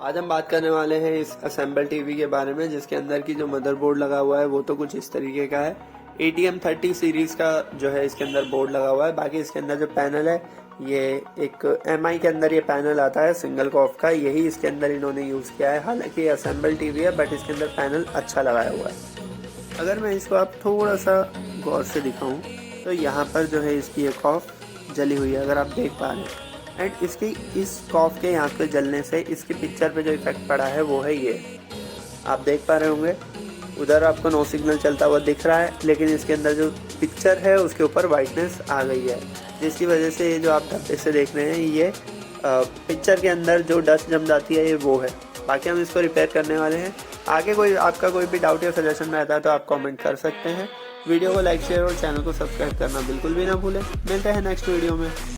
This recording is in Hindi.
आज हम बात करने वाले हैं इस असेंबल टीवी के बारे में, जिसके अंदर की जो मदरबोर्ड लगा हुआ है वो तो कुछ इस तरीके का है। ATM30 सीरीज का जो है इसके अंदर बोर्ड लगा हुआ है। बाकी इसके अंदर जो पैनल है ये एक MI के अंदर ये पैनल आता है सिंगल कॉफ का, यही इसके अंदर इन्होंने यूज़ किया है। हालांकि ये असेंबल टीवी है बट इसके अंदर पैनल अच्छा लगाया हुआ है। अगर मैं इसको आप थोड़ा सा गौर से दिखाऊँ तो यहाँ पर जो है इसकी एक कॉफ जली हुई है, अगर आप देख पा रहे हैं। एंड इसकी इस कॉफ के यहाँ पे जलने से इसकी पिक्चर पे जो इफेक्ट पड़ा है वो है ये, आप देख पा रहे होंगे। उधर आपको नो सिग्नल चलता हुआ दिख रहा है, लेकिन इसके अंदर जो पिक्चर है उसके ऊपर वाइटनेस आ गई है, जिसकी वजह से ये जो आप धब्बे से देख रहे हैं ये पिक्चर के अंदर जो डस्ट जम जाती है ये वो है। बाकी हम इसको रिपेयर करने वाले हैं। आगे कोई आपका कोई भी डाउट या सजेशन रहता है तो आप कमेंट कर सकते हैं। वीडियो को लाइक शेयर और चैनल को सब्सक्राइब करना बिल्कुल भी ना भूलें। मिलते हैं नेक्स्ट वीडियो में।